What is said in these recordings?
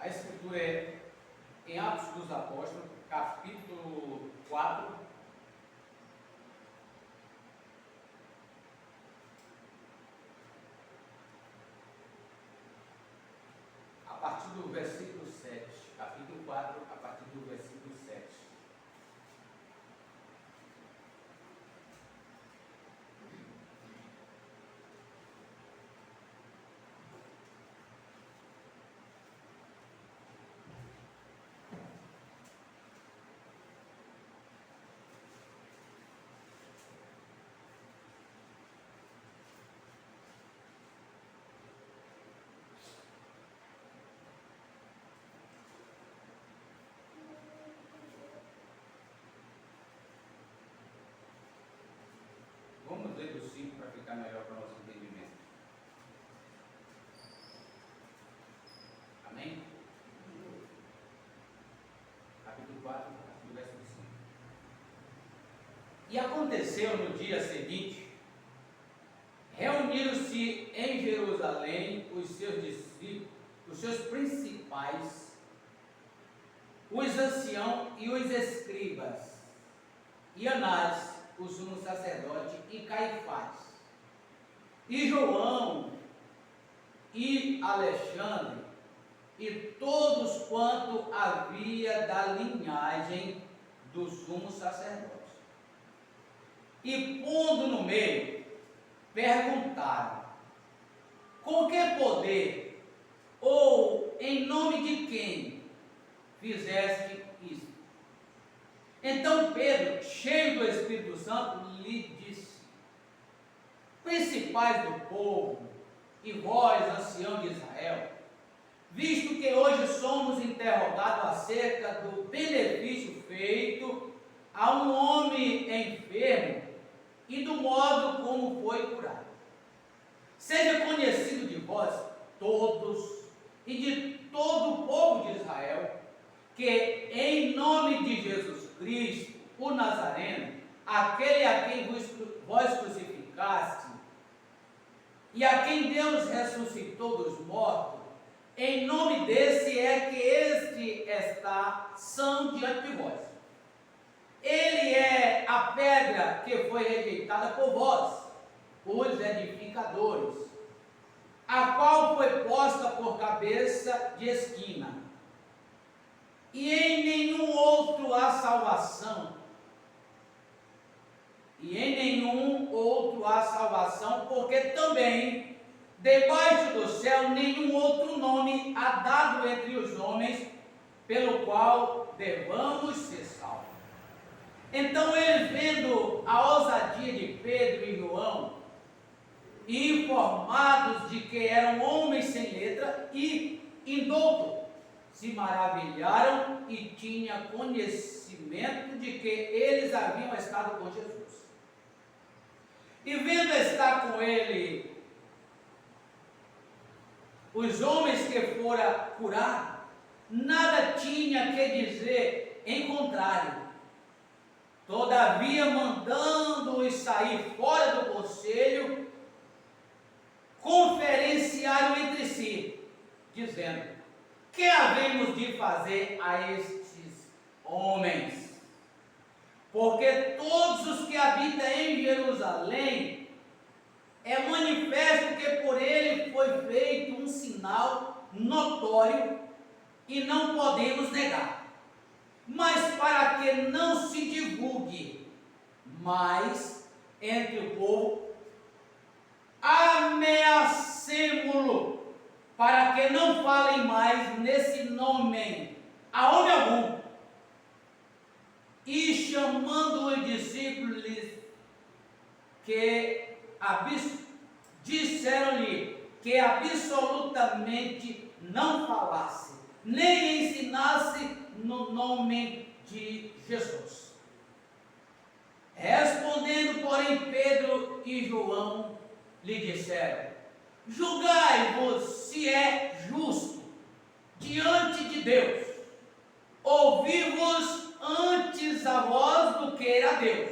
A escritura é em Atos dos Apóstolos, capítulo 4, a partir do versículo 7. Capítulo 4, a partir do versículo 7. Vamos ler do 5 para ficar melhor para o nosso entendimento. Amém? Capítulo 4, do versículo 5. E aconteceu no dia seguinte, reuniram-se em Jerusalém os seus discípulos, os seus principais, os anciãos e os escribas, e Anás, o sumo sacerdote, e Caifás, e João, e Alexandre, e todos quanto havia da linhagem do sumo sacerdote. E pondo no meio, perguntaram: com que poder, ou em nome de quem fizeste isso? Então Pedro, cheio do Espírito Santo, lhe disse: principais do povo, e vós, ancião de Israel, visto que hoje somos interrogados acerca do benefício feito a um homem enfermo e do modo como foi curado, seja conhecido de vós todos e de todo o povo de Israel, que em nome de Jesus Cristo, o Nazareno, aquele a quem vós crucificaste, e a quem Deus ressuscitou dos mortos, em nome desse é que este está são diante de vós. Ele é a pedra que foi rejeitada por vós, os edificadores, a qual foi posta por cabeça de esquina. E em nenhum outro há salvação. Porque também, debaixo do céu, nenhum outro nome há dado entre os homens, pelo qual devamos ser salvos. Então eles, vendo a ousadia de Pedro e João, e informados de que eram homens sem letra e indoutos, se maravilharam e tinham conhecimento de que eles haviam estado com Jesus. E vendo estar com ele os homens que fora curados, nada tinha que dizer em contrário. Todavia, mandando-os sair fora do conselho, conferenciaram entre si, dizendo: que havemos de fazer a estes homens? Porque todos os que habitam em Jerusalém, é manifesto que por ele foi feito um sinal notório e não podemos negar. Mas para que não se divulgue mais entre o povo, ameacemo-lo, para que não falem mais nesse nome a homem algum. E chamando os discípulos, disseram-lhe que absolutamente não falasse, nem ensinasse no nome de Jesus. Respondendo, porém, Pedro e João lhe disseram: julgai-vos se é justo diante de Deus, ouvi-vos antes a vós do que a Deus,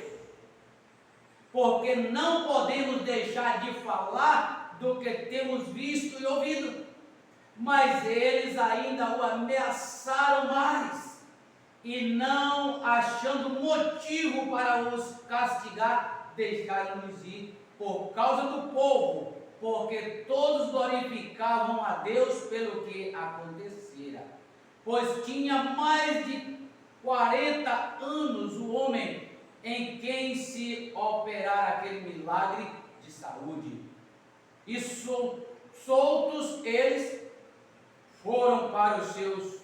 porque não podemos deixar de falar do que temos visto e ouvido. Mas eles ainda o ameaçaram mais, e não achando motivo para os castigar, deixaram-nos ir por causa do povo, porque todos glorificavam a Deus pelo que acontecera. Pois tinha mais de 40 anos o homem em quem se operara aquele milagre de saúde. E soltos eles foram para os seus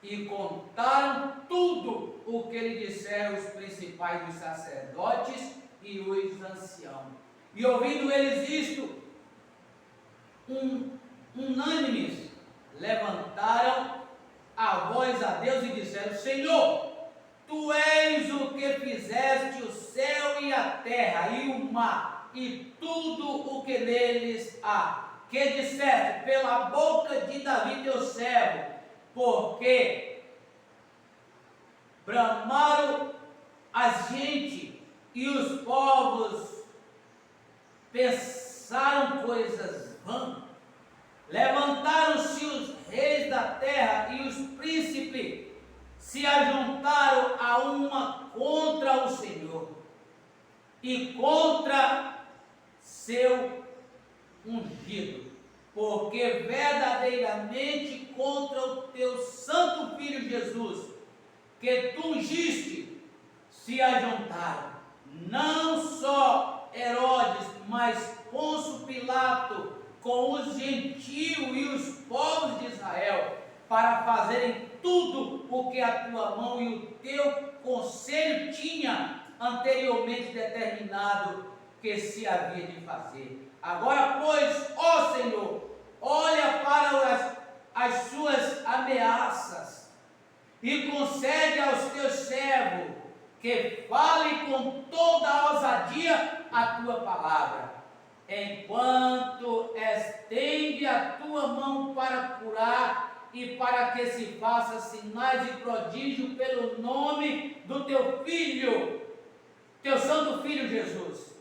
e contaram tudo o que lhe disseram os principais dos sacerdotes e os anciãos. E ouvindo eles isto, unânimes, levantaram a voz a Deus e disseram: Senhor, Tu és o que fizeste o céu e a terra e o mar e tudo o que neles há, que disseste pela boca de Davi teu servo, porque bramaram as gente e os povos pensaram coisas vãs. Levantaram-se os reis da terra e os príncipes se ajuntaram a uma contra o Senhor e contra seu ungido, porque verdadeiramente contra o teu santo Filho Jesus, que tu ungiste, se ajuntaram, não só Herodes, mas Pôncio Pilato, com os gentios e os povos de Israel, para fazerem tudo o que a tua mão e o teu conselho tinha anteriormente determinado que se havia de fazer. Agora, pois, ó Senhor, olha para as suas ameaças e concede aos teus servos que fale com toda a ousadia a tua palavra, enquanto estende a tua mão para curar e para que se faça sinais e prodígio pelo nome do teu Filho, teu santo Filho Jesus.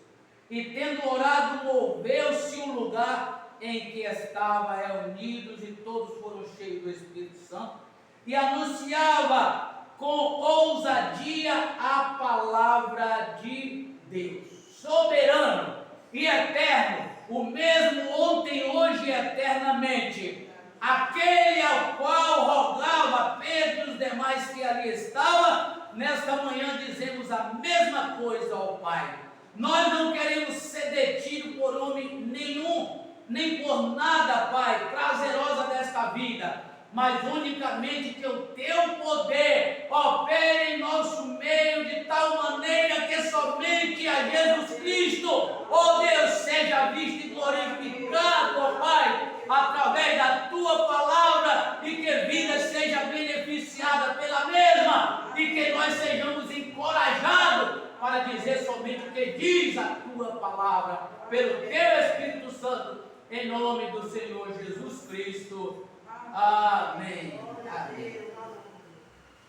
E tendo orado, moveu-se o lugar em que estava reunidos, e todos foram cheios do Espírito Santo, e anunciava com ousadia a palavra de Deus. Soberano e eterno, o mesmo ontem, hoje e eternamente, aquele ao qual rogava Pedro e os demais que ali estavam, nesta manhã dizemos a mesma coisa ao Pai. Nós não queremos ser detidos por homem nenhum, nem por nada, Pai, prazerosa desta vida, mas unicamente que o teu poder opere em nosso meio de tal maneira que somente a Jesus Cristo, ó Deus, seja visto e glorificado, ó Pai, através da tua palavra, e que a vida seja beneficiada pela mesma, e que nós sejamos encorajados para dizer somente o que diz a tua palavra, pelo teu Espírito Santo, em nome do Senhor Jesus Cristo. Amém. Amém.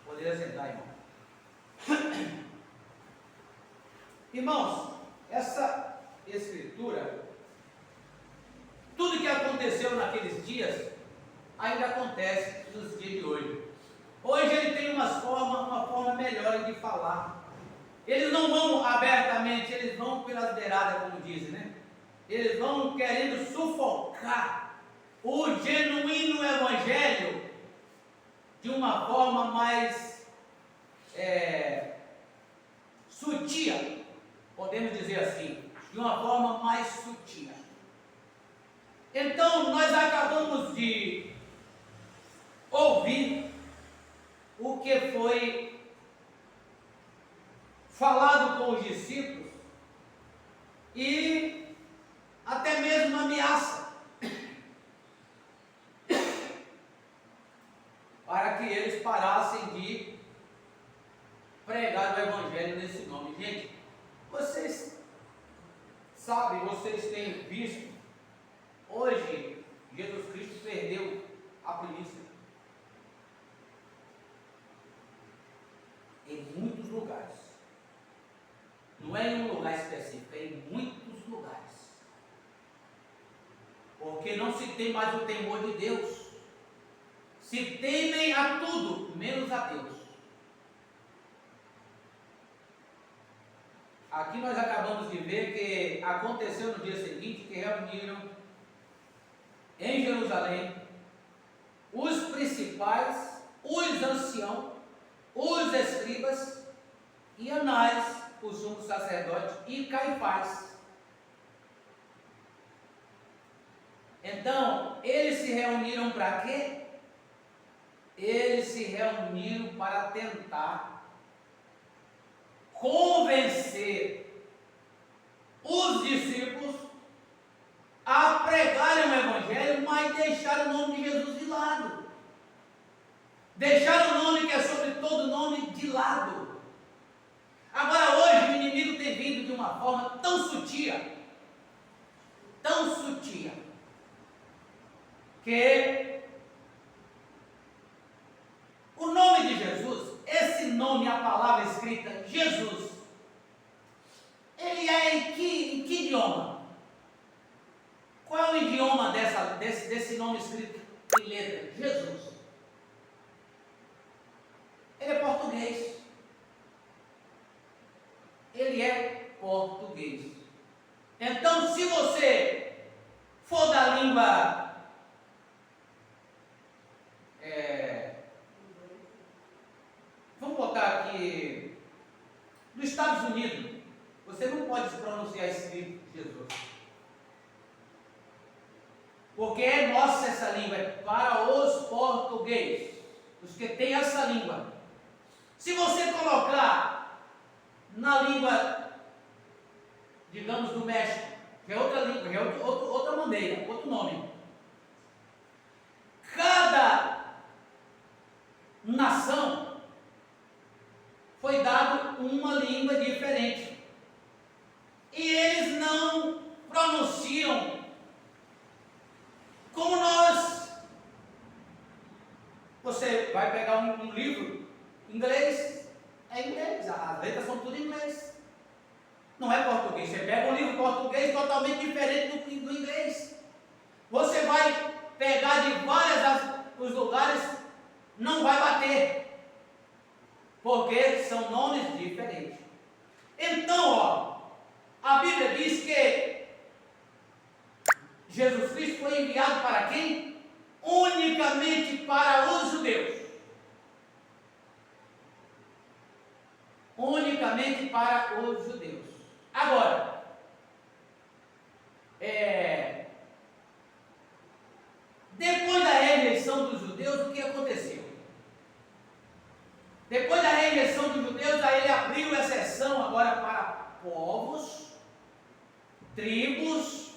Poderia sentar, irmão. Irmãos, essa escritura, tudo que aconteceu naqueles dias, ainda acontece nos dias de hoje. Hoje ele tem uma forma melhor de falar. Eles não vão abertamente, eles vão pelas beiradas, como dizem, né? Eles vão querendo sufocar o genuíno evangelho de uma forma mais sutil, podemos dizer assim, de uma forma mais sutil. Então, nós acabamos de ouvir o que foi falado com os discípulos e até mesmo ameaça para que eles parassem de pregar o evangelho nesse nome. Gente, vocês sabem, vocês têm visto, hoje Jesus Cristo perdeu a polícia em muitos lugares. Não é em um lugar específico, é em muitos lugares. Porque não se tem mais o temor de Deus. se temem a tudo, menos a Deus. Aqui nós acabamos de ver que aconteceu no dia seguinte que reuniram em Jerusalém os principais, os anciãos, os escribas e Anás, o sumo sacerdote, e Caifás. Então, eles se reuniram para quê? Eles se reuniram para tentar convencer os discípulos a pregarem o Evangelho, mas deixar o nome de Jesus de lado. Deixar o nome que é sobre todo nome de lado. Agora hoje o inimigo tem vindo de uma forma tão sutil, que o nome de Jesus, esse nome, a palavra escrita Jesus, ele é em que idioma? Qual é o idioma desse nome escrito em letra? Jesus. Ele é português. Ele é português. Então, se você for da língua vamos botar aqui dos Estados Unidos, você não pode se pronunciar escrito Jesus, porque é nossa essa língua, é para os portugueses, os que têm essa língua. Se você colocar na língua, digamos, do México, que é outra língua, que é outra maneira, outro nome, cada nação foi dado uma língua diferente, e eles não pronunciam como nós. Você vai pegar um livro em inglês, é inglês, as letras são tudo em inglês, não é português. Você pega um livro português totalmente diferente do inglês. Você vai pegar de os lugares, não vai bater, porque são nomes diferentes. Então, a Bíblia diz que Jesus Cristo foi enviado para quem? Unicamente para os judeus. Unicamente para os judeus. Agora, depois da rejeição dos judeus, o que aconteceu? Depois da rejeição dos judeus, aí ele abriu exceção agora para povos, tribos,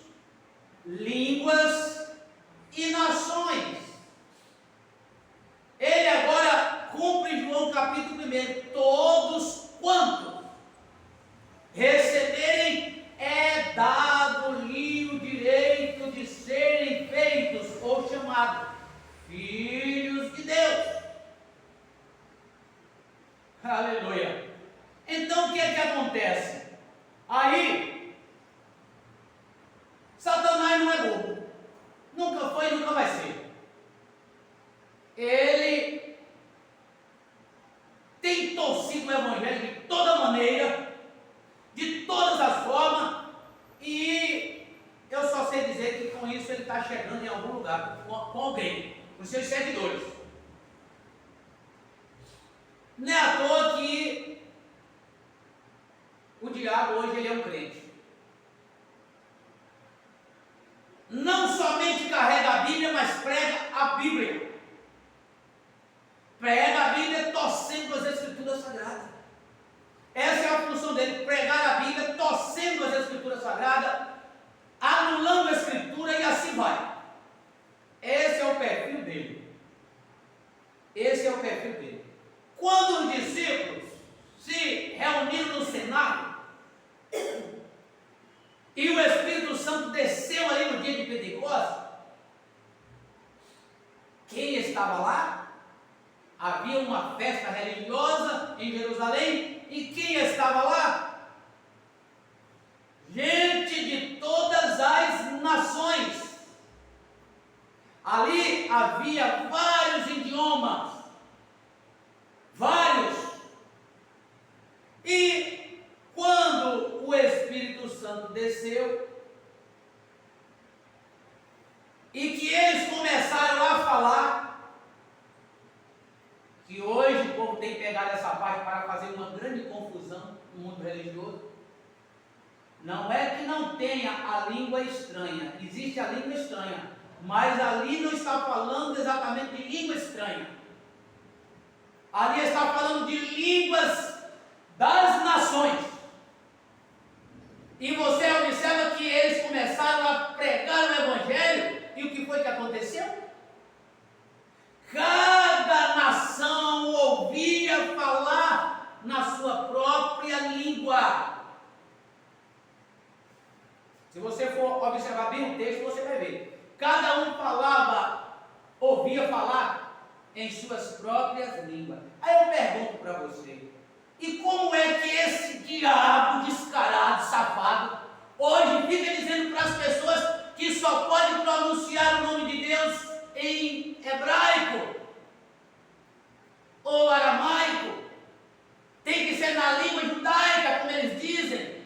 línguas e nações. Ele agora cumpre em João capítulo 1: todos quantos receberem, é dado-lhe o direito de serem feitos ou chamados filhos de Deus. Aleluia. Então o que é que acontece? Aí, Satanás não é bobo. Nunca foi e nunca vai ser. Ele tem torcido o Evangelho de toda maneira, de todas as formas, e eu só sei dizer que com isso ele está chegando em algum lugar, com alguém, com seus seguidores. Não é à toa que o diabo hoje ele é um crente. Não somente carrega a Bíblia, mas prega a Bíblia. Prega a Bíblia torcendo as Escrituras Sagradas. Essa é a função dele, pregar a Bíblia torcendo as Escrituras Sagradas, anulando a Escritura, e assim vai. Esse é o perfil dele. Esse é o perfil dele. Quando os discípulos se reuniram no cenáculo e o Espírito Santo desceu ali no dia de Pentecostes, quem estava lá? Havia uma festa religiosa em Jerusalém, e quem estava lá? Gente de todas as nações. Ali havia vários idiomas idiomas, vários. E quando o Espírito Santo desceu, e que eles começaram a falar, que hoje o povo tem pegado essa parte para fazer uma grande confusão no mundo religioso. Não é que não tenha a língua estranha, existe a língua estranha, mas ali não está falando exatamente de língua estranha. Ali está falando de línguas das nações. E você observa que eles começaram a pregar o Evangelho, e o que foi que aconteceu? Cada nação ouvia falar na sua própria língua. Se você for observar bem o texto, você vai ver. Cada um ouvia falar em suas próprias línguas. Aí eu pergunto para você, e como é que esse diabo descarado, safado, hoje fica dizendo para as pessoas que só pode pronunciar o nome de Deus em hebraico ou aramaico, tem que ser na língua judaica, como eles dizem?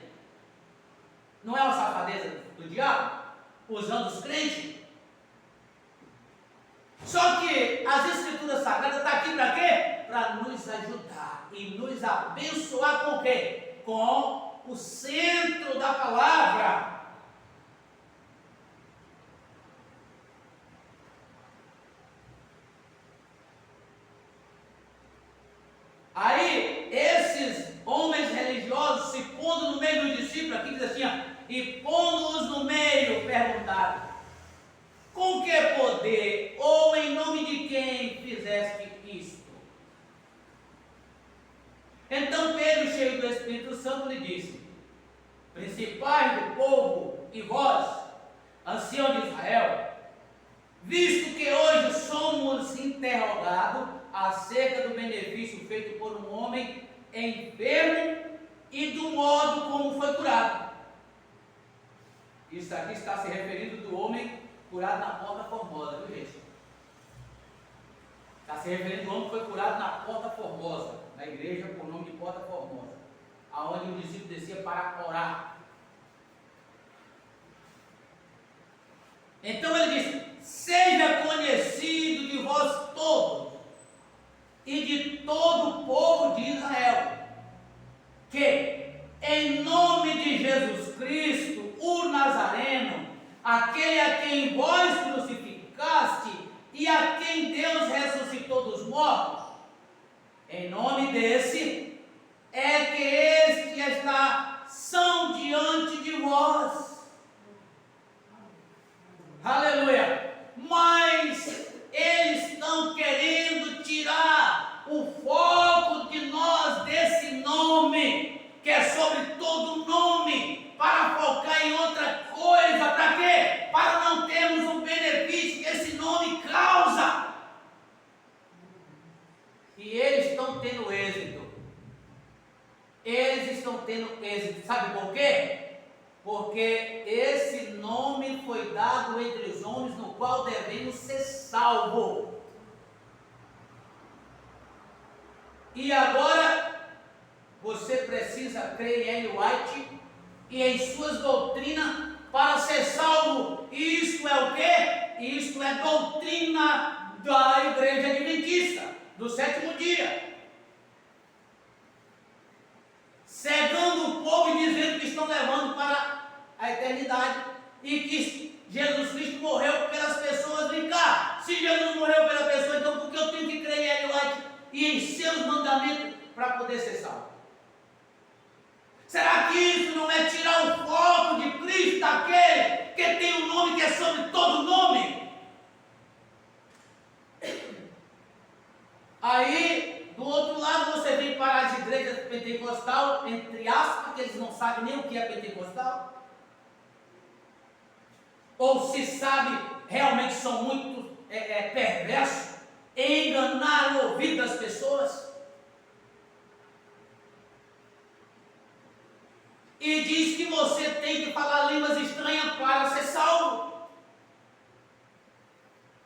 Não é uma safadeza do diabo? Usando os crentes? Só que as Escrituras Sagradas estão aqui para quê? Para nos ajudar e nos abençoar com o quê? Com o centro da palavra. Aí, esses homens religiosos se pondo no meio dos discípulos, aqui diz assim, e pondo-os no meio, perguntaram, com que poder, ou em nome de quem fizeste isto? Então Pedro, cheio do Espírito Santo, lhe disse, principais do povo e vós, ancião de Israel, visto que hoje somos interrogados acerca do benefício feito por um homem enfermo e do modo como foi curado. Isso aqui está se referindo do homem curado na Porta Formosa, viu, gente? Está se referindo ao homem que foi curado na Porta Formosa, na igreja com o nome de Porta Formosa, aonde o discípulo descia para orar. Então ele disse, seja conhecido de vós todos e de todo o povo de Israel, que em nome de Jesus Cristo, o Nazareno, aquele a quem vós crucificaste e a quem Deus ressuscitou dos mortos, em nome desse, é que este está são diante de vós. Aleluia! Mas eles estão querendo tirar o foco de nós desse nome, que é sobre todo nome, para focar em outra coisa. Para quê? Para não termos o benefício que esse nome causa. E eles estão tendo êxito. Eles estão tendo êxito. Sabe por quê? Porque esse nome foi dado entre os homens, no qual devemos ser salvos. E agora, você precisa crer em Ellen White e em suas doutrinas para ser salvo. Isto é o quê? Isto é doutrina da Igreja Adventista, do sétimo dia. Cegando o povo e dizendo que estão levando para a eternidade e que Jesus Cristo morreu pelas pessoas. Vem cá, se Jesus morreu pela pessoa, então por que eu tenho que crer em Ellen White e em seus mandamentos para poder ser salvo? Será que isso não é tirar o foco de Cristo, daquele que tem um nome que é sobre todo nome? Aí, do outro lado, você vem para as igrejas pentecostal, entre aspas, que eles não sabem nem o que é pentecostal. Ou se sabe, realmente são muito perversos em enganar o ouvido das pessoas. E diz que você tem que falar línguas estranhas para ser salvo.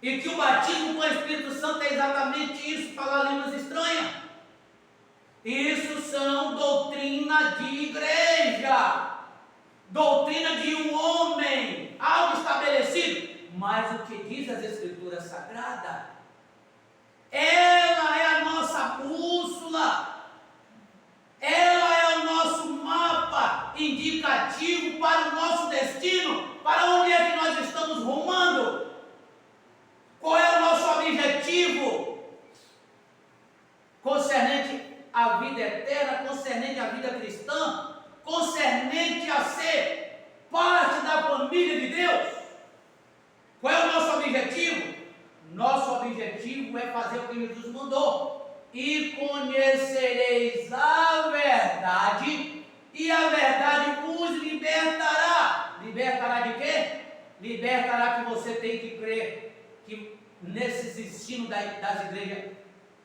E que o batismo com o Espírito Santo é exatamente isso, falar línguas estranhas. Isso são doutrina de igreja, doutrina de um homem, algo estabelecido. Mas o que diz as Escrituras Sagradas? Ela é a nossa bússola, ela é o nosso mapa indicativo para o nosso destino, para onde é que nós estamos rumando, qual é o nosso objetivo concernente à vida eterna, concernente à vida cristã, concernente a ser parte da família de Deus. Qual é o nosso objetivo? Nosso objetivo é fazer o que Jesus mandou: e conhecereis a verdade, e a verdade vos libertará. Libertará de quê? Libertará que você tem que crer que nesses ensinos das igrejas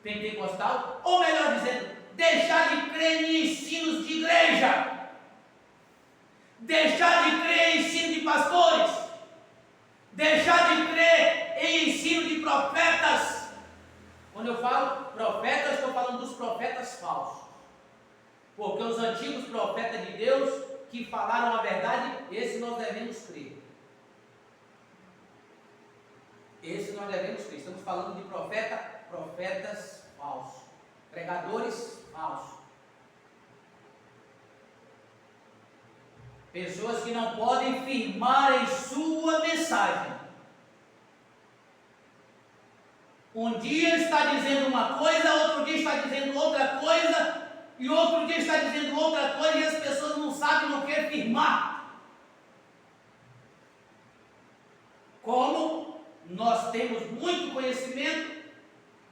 pentecostal, ou melhor dizendo, deixar de crer em ensinos de igreja, deixar de crer em ensino de pastores, deixar de crer em ensino de profetas. Quando eu falo profetas, estou falando dos profetas falsos, porque os antigos profetas de Deus que falaram a verdade, esse nós devemos crer. Esse nós devemos crer. Estamos falando de profetas falsos, pregadores falsos, pessoas que não podem firmar em sua mensagem. Um dia está dizendo uma coisa, outro dia está dizendo outra coisa, e outro dia está dizendo outra coisa, e as pessoas não sabem, não querem firmar. Como nós temos muito conhecimento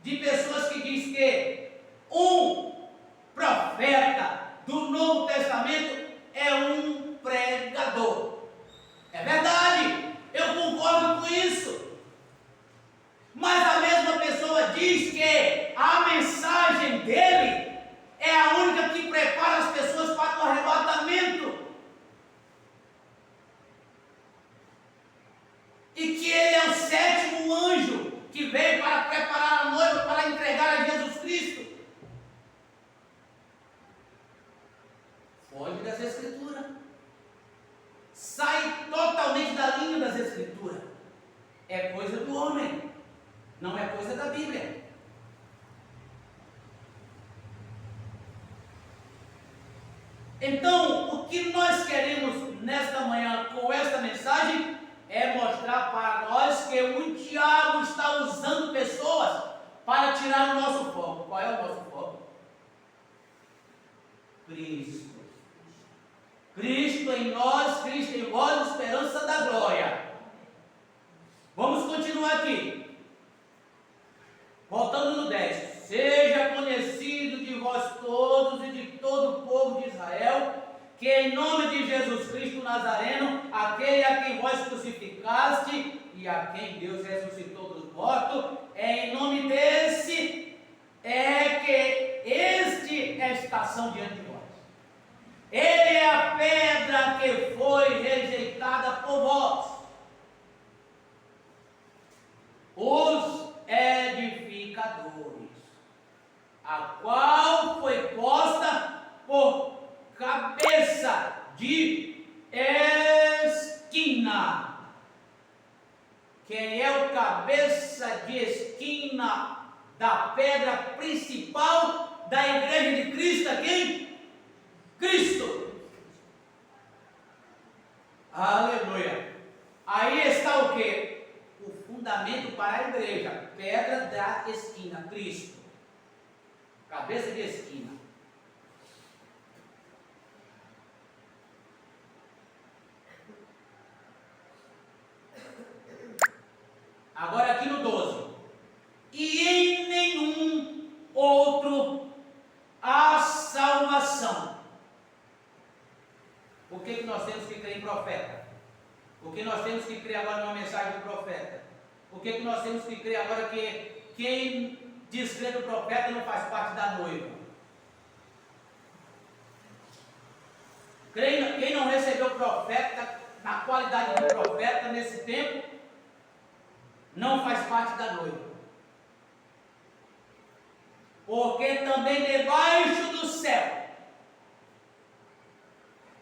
de pessoas que dizem que um profeta do Novo Testamento é um pregador. É verdade, eu concordo com isso. Mas a mesma pessoa diz que a mensagem dele é a única que prepara as pessoas para o arrebatamento. E que ele é o sétimo anjo que veio para preparar a noiva para entregar a Jesus Cristo. Foge das Escrituras. Sai totalmente da linha das Escrituras. É coisa do homem, não é coisa da Bíblia. Então, o que nós queremos nesta manhã com esta mensagem é mostrar para nós que o diabo está usando pessoas para tirar o nosso foco. Qual é o nosso foco? Cristo. Cristo em nós, Cristo em vós, esperança da glória. Vamos continuar aqui. Voltando no 10. Seja conhecido de vós todos e de todo o povo de Israel, que em nome de Jesus Cristo Nazareno, aquele a quem vós crucificaste e a quem Deus ressuscitou dos mortos, é em nome desse que este é a estação diante de vós. Ele é a pedra que foi rejeitada por vós, os edificadores, a qual foi posta por cabeça de esquina. Quem é o cabeça de esquina da pedra principal da igreja de Cristo? Quem? Cristo. Aleluia. Aí está o que? O fundamento para a igreja. Pedra da esquina, Cristo. Cabeça de esquina. Agora aqui no 12. E em nenhum outro há salvação. Por que nós temos que crer em profeta? Por que nós temos que crer agora numa mensagem do profeta? Por que nós temos que crer agora que quem descrê do profeta não faz parte da noiva? Quem não recebeu o profeta na qualidade de profeta nesse tempo, não faz parte da noiva. Porque também debaixo do céu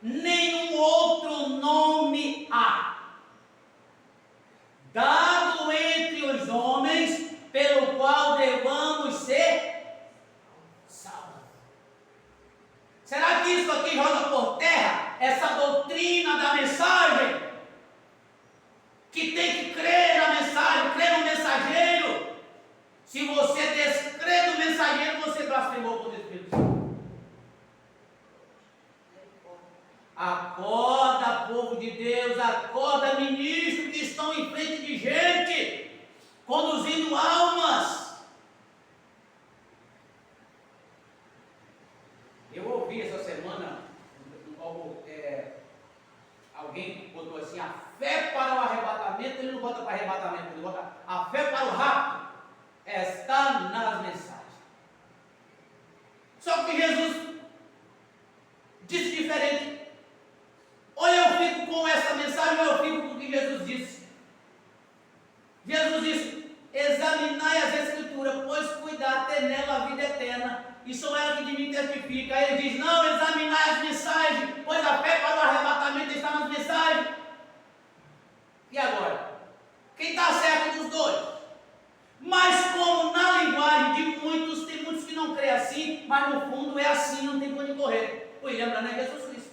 nenhum outro nome há, dado entre os homens, pelo qual devamos ser salvos. Será que isso aqui joga por terra essa doutrina da mensagem? Que tem que crer na mensagem, crer no mensageiro. Se você descrer no mensageiro, você blasfemou contra o Espírito Santo. Acorda, povo de Deus, acorda, ministros que estão em frente de gente, conduzindo almas. Eu ouvi essa semana alguém botou assim: a fé para o arrebatamento. Ele não bota para arrebatamento, ele bota a fé para o rapto. Está nas mensagens. Só que Jesus disse diferente. Ou eu fico com essa mensagem, ou eu fico com o que Jesus disse. Jesus disse: examinai as Escrituras, pois cuidar ter nela a vida eterna, e são elas que de mim testificam. Aí ele diz: não, examinai as mensagens, pois a fé para o arrebatamento está nas mensagens. E agora? Quem está certo dos dois? Mas como na linguagem de muitos, tem muitos que não creem assim, mas no fundo é assim, não tem para onde correr. Pois lembra, né? Jesus Cristo.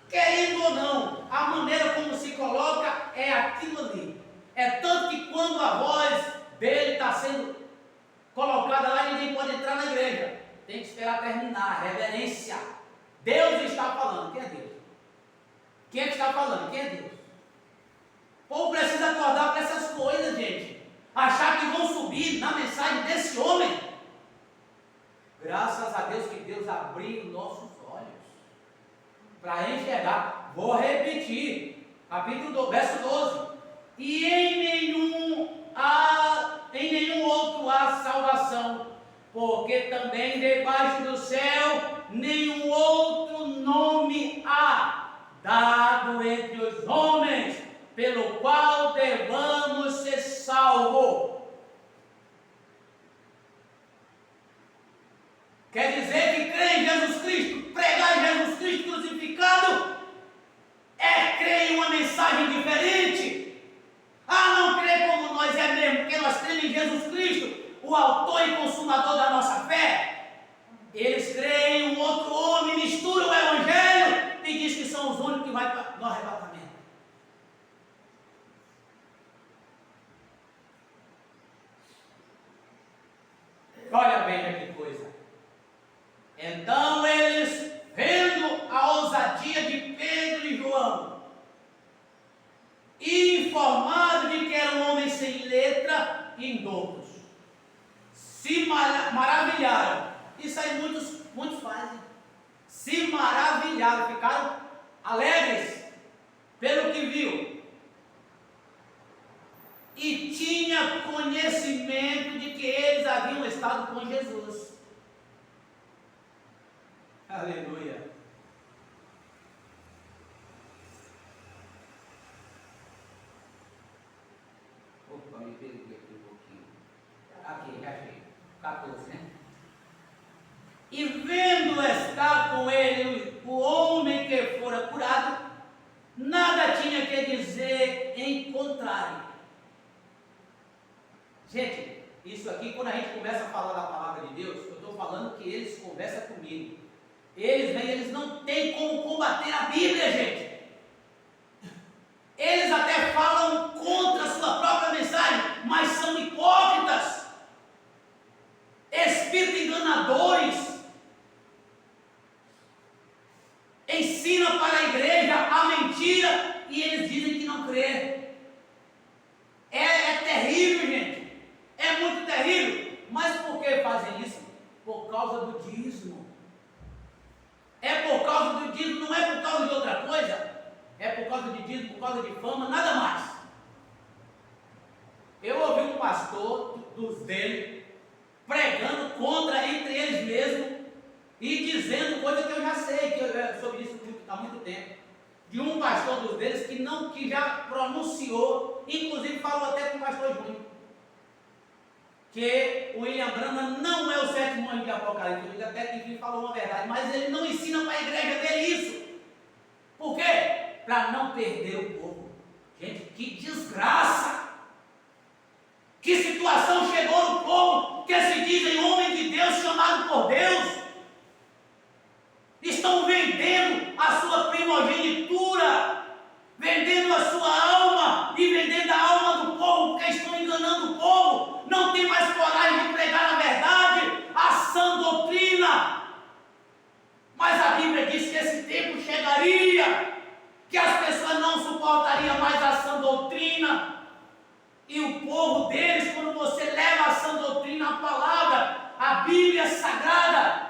Querendo ou não, a maneira como se coloca é aquilo ali. É tanto que quando a voz dele está sendo colocada lá, ninguém pode entrar na igreja. Tem que esperar terminar, reverência. Deus está falando. Quem é Deus? Quem é que está falando? Quem é Deus? O povo precisa acordar para essas coisas, gente. Achar que vão subir na mensagem desse homem. Graças a Deus que Deus abriu nossos olhos para enxergar. Vou repetir, capítulo 2, verso 12. E em nenhum outro há salvação, porque também debaixo do céu nenhum outro nome há, dado entre os homens, pelo qual devamos ser salvos. Quer dizer que crer em Jesus Cristo, pregar em Jesus Cristo crucificado, é crer em uma mensagem diferente. Não crer como nós é mesmo, porque nós cremos em Jesus Cristo, o autor e consumador da nossa fé. Eles creem em um outro homem, misturam o evangelho e diz que são os únicos que vão no arrebatamento. Olha bem que coisa. Então eles, vendo a ousadia de Pedro e João, e informado de que era um homem sem letra e indoutos, se maravilharam. Isso aí muitos fazem. Se maravilharam, ficaram alegres pelo que viu. E tinha conhecimento de que eles haviam estado com Jesus. Aleluia. Opa, me perdi aqui um pouquinho. Aqui, já achei. 14, né? E vendo estar com ele o homem que fora curado, nada tinha que dizer em contrário. Gente, isso aqui, quando a gente começa a falar da palavra de Deus, eu estou falando que eles conversam comigo. Eles vêm, eles não têm como combater a Bíblia, gente. Eles até falam contra a sua própria mensagem, mas são hipócritas, espíritos enganadores. Ensina para a igreja a mentira e eles dizem que não crê. É terrível, gente. É muito terrível. Mas por que fazem isso? Por causa do dízimo. É por causa do dízimo, não é por causa de outra coisa. É por causa de dízimo, por causa de fama, nada mais. Eu ouvi um pastor dos dele pregando contra entre eles mesmos e dizendo coisa que eu já sei, que eu soube disso há muito tempo. de um pastor dos deles que já pronunciou, inclusive falou até com o pastor Júnior, que o William Branham não é o sétimo anjo de Apocalipse. Ele até que enfim falou uma verdade, mas ele não ensina para a igreja dele isso. Por quê? Para não perder o povo. Gente, que desgraça! Que situação chegou no povo que se dizem homem de Deus, chamado por Deus, estão vendendo a sua primogenitura, vendendo a sua alma e vendendo a alma do povo, porque estão enganando o povo, não tem mais coragem de pregar a verdade, a sã doutrina. Mas a Bíblia diz que esse tempo chegaria, que as pessoas não suportariam mais a sã doutrina, e o povo deles, quando você leva a sã doutrina, a palavra, a Bíblia sagrada,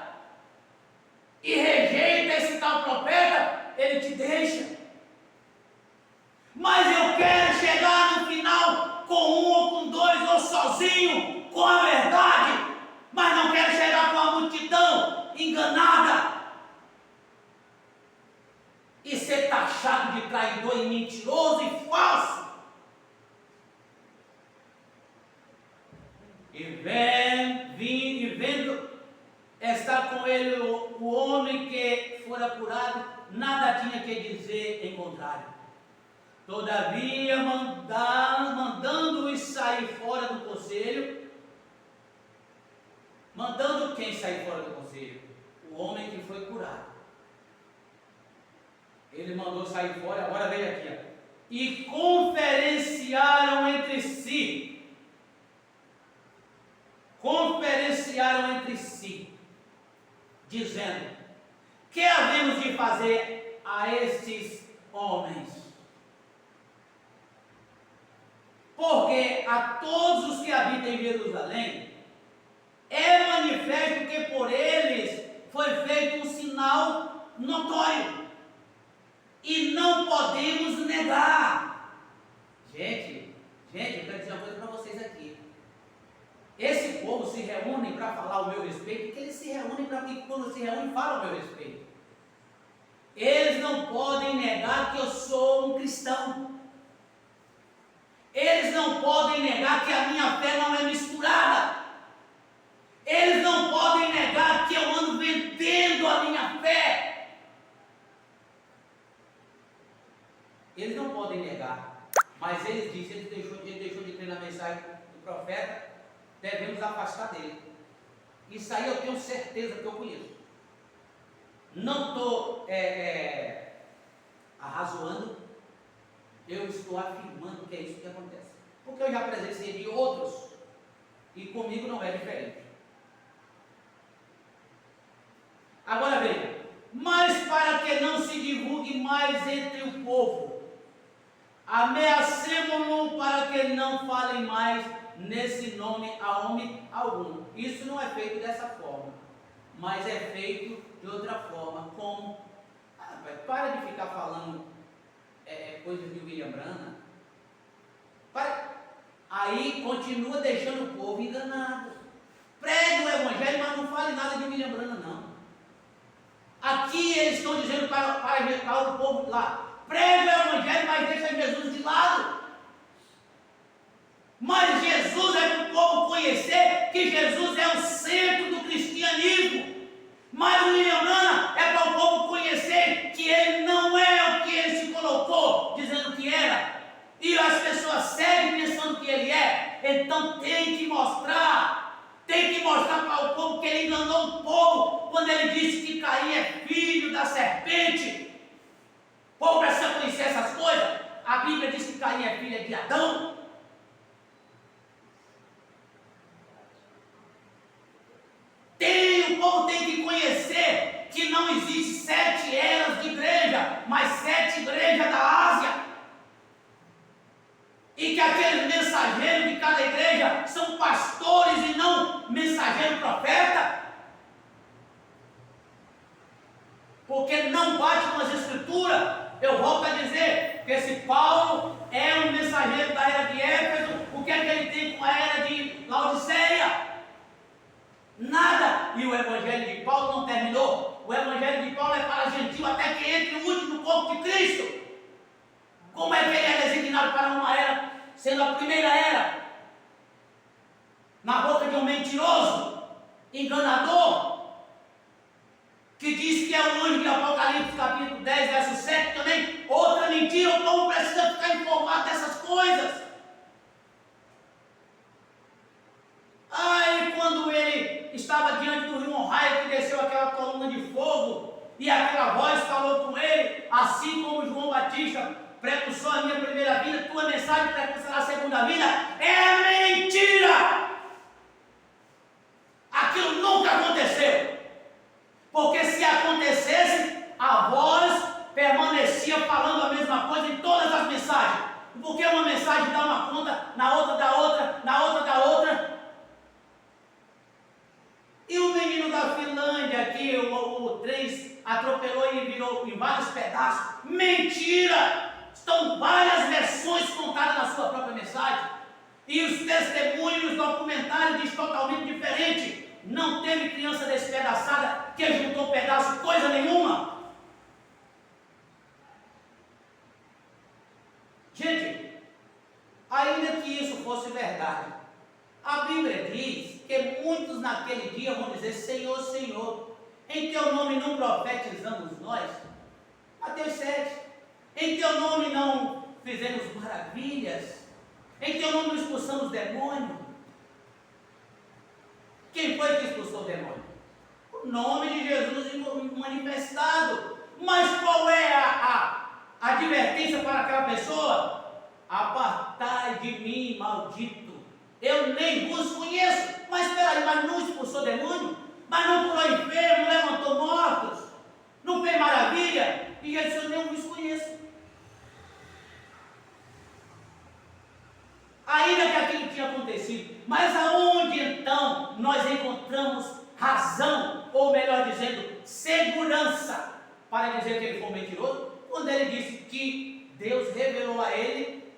e rejeita esse tal profeta, ele te deixa. Mas eu quero chegar no final com um ou com dois, ou sozinho, com a verdade, mas não quero chegar com a multidão enganada e ser taxado de traidor e mentiroso e falso. E vendo estar com ele o homem que fora curado, nada tinha que dizer em contrário. Todavia, mandando-os sair fora do conselho. Mandando quem sair fora do conselho? O homem que foi curado. Ele mandou sair fora, agora veja aqui, ó. E conferenciaram entre si. Dizendo: que havemos de fazer a estes homens? Porque a todos os que habitam em Jerusalém é manifesto que por eles foi feito um sinal notório, e não podemos negar. Gente, eu quero dizer uma coisa para vocês aqui. Esse povo se reúne para falar o meu respeito, porque eles se reúnem para que quando se reúnem falam o meu respeito. Eles não podem negar que eu sou um cristão. Eles não podem negar que a minha fé não é misturada. Eles não podem negar que eu ando vendendo a minha fé. Eles não podem negar. Mas ele disse, ele deixou de crer na mensagem do profeta, devemos afastar dele. Isso aí eu tenho certeza que eu conheço. Não estou arrazoando, eu estou afirmando que é isso que acontece. Porque eu já presenciei de outros, e comigo não é diferente. Agora veja, mas para que não se divulgue mais entre o povo, ameacemo-lo para que não falem mais nesse nome a homem algum. Isso não é feito dessa forma, mas é feito de outra forma. Como? Para de ficar falando coisas de William Branham. Aí continua deixando o povo enganado. Pregue o evangelho, mas não fale nada de William Branham, não. Aqui eles estão dizendo para o povo lá: pregue o evangelho, mas deixa Jesus de lado. Mas Jesus é para o povo conhecer que Jesus é o centro do cristianismo. Mas o William Branham é para o povo conhecer que ele não é o que ele se colocou dizendo que era. E as pessoas seguem pensando que ele é. Então tem que mostrar para o povo que ele enganou o povo quando ele disse que Caim é filho da serpente. O povo precisa conhecer essas coisas. A Bíblia diz que Caim é filho de Adão. O povo tem que conhecer que não existe 7 eras de igreja, mas 7 igrejas da Ásia. E que aqueles mensageiros de cada igreja são pastores e não mensageiro profeta. Porque não bate com as escrituras. Eu volto a dizer que esse Paulo é um mensageiro da era de Éfeso, o que é que ele tem com a era de Laodiceia? Nada. E o evangelho de Paulo não terminou. O evangelho de Paulo é para gentil até que entre o último povo de Cristo. Como é que ele é designado para uma era, sendo a primeira era, na boca de um mentiroso, enganador, que diz que é o anjo de Apocalipse, capítulo 10, verso 7 também, outra mentira. O povo precisa ficar informado dessas coisas. Aí, quando ele estava diante do rio Ohio, que desceu aquela coluna de fogo, e aquela voz falou com ele, assim como João Batista precursou a minha primeira vida, tua mensagem precursará a segunda vida, é mentira! Aquilo nunca aconteceu. Porque se acontecesse, a voz permanecia falando a mesma coisa em todas as mensagens. Porque uma mensagem dá uma conta, na outra dá outra, na outra dá outra. E o menino da Finlândia aqui, o 3, atropelou e virou em vários pedaços. Mentira! Estão várias versões contadas na sua própria mensagem. E os testemunhos documentários dizem totalmente diferente. Não teve criança despedaçada que juntou pedaço, coisa nenhuma. Gente, ainda que isso fosse verdade, a Bíblia diz que muitos naquele dia vão dizer: Senhor, Senhor, em teu nome não profetizamos nós? Mateus 7. Em teu nome não fizemos maravilhas? Em teu nome não expulsamos demônio? Quem foi que expulsou o demônio? O nome de Jesus manifestado. Mas qual é a advertência para aquela pessoa? Apartai de mim, maldito. Eu nem vos conheço. Mas espera aí, mas não expulsou demônio? Mas não curou enfermo, não levantou mortos? Não fez maravilha? E ele disse: eu nem vos conheço. Ainda que aquilo tinha acontecido, mas aonde então nós encontramos razão, ou melhor dizendo, segurança, para dizer que ele foi mentiroso? Quando ele disse que Deus revelou a ele,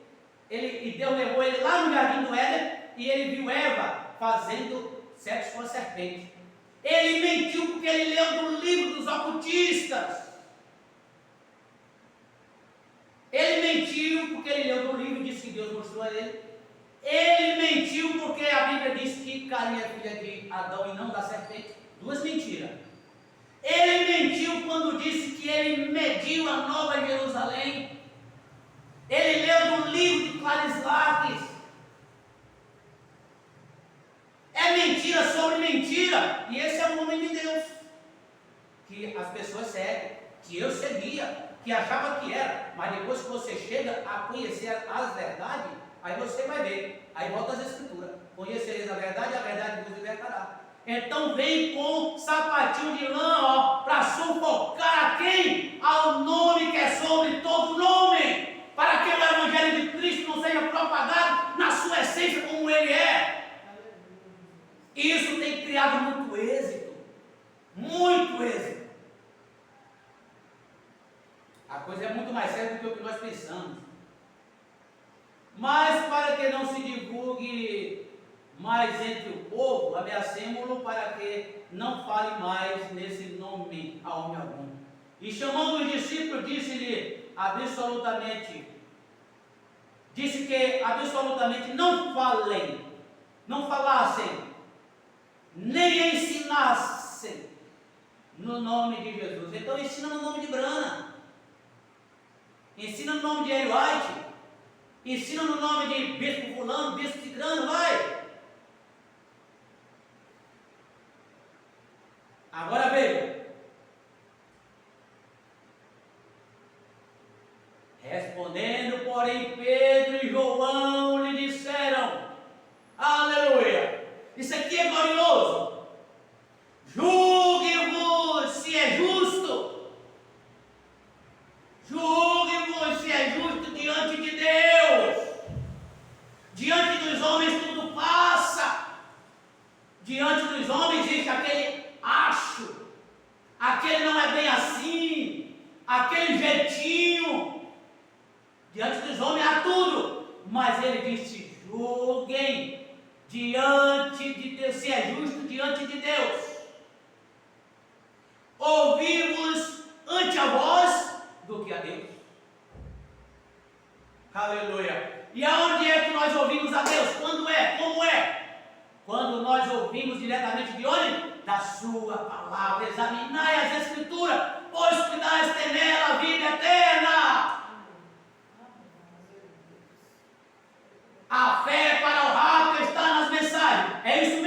e Deus levou ele lá no jardim do Éden, e ele viu Eva fazendo sexo com a serpente. Ele mentiu porque ele leu do livro dos ocultistas. Ele mentiu porque ele leu do livro e disse que Deus mostrou a ele. Ele mentiu porque a Bíblia diz que Caim é filha de Adão e não da serpente. Duas mentiras. Ele mentiu quando disse que ele mediu a Nova Jerusalém. Ele leu do livro de Clares Laques. É mentira sobre mentira. E esse é o homem de Deus que as pessoas seguem, que eu seguia, que achava que era, mas depois que você chega a conhecer as verdades, aí você vai ver, aí volta às Escrituras: conhecereis a verdade vos libertará. Então vem com sapatinho de lã, para sufocar a quem? Ao nome que é sobre todo nome, para que o Evangelho de Cristo não seja propagado na sua essência como ele é. E isso tem criado muito êxito, muito êxito. A coisa é muito mais séria do que o que nós pensamos. Mas para que não se divulgue mais entre o povo, ameacemo-lo para que não fale mais nesse nome a homem algum. E chamando os discípulos, disse-lhe absolutamente, disse que absolutamente não falem, não falassem, nem ensinassem no nome de Jesus. Então ensina no nome de Brana, ensina no nome de Ellen White, ensina no nome de bispo fulano, bispo cicrano, vai. Agora veja. Respondendo, porém, Pedro e João lhe disseram: aleluia, isso aqui é glorioso. Julgue-vos se é justo. Julgue-vos se é justo diante de Deus. Diante dos homens tudo passa. Diante dos homens existe aquele acho, aquele não é bem assim, aquele jeitinho. Diante dos homens há tudo, mas ele disse: julguem diante de Deus, se é justo diante de Deus. Ouvimos ante a vós do que a Deus. Aleluia. E aonde é que nós ouvimos a Deus? Quando é? Como é? Quando nós ouvimos diretamente de onde? Da sua palavra. Examinai as Escrituras.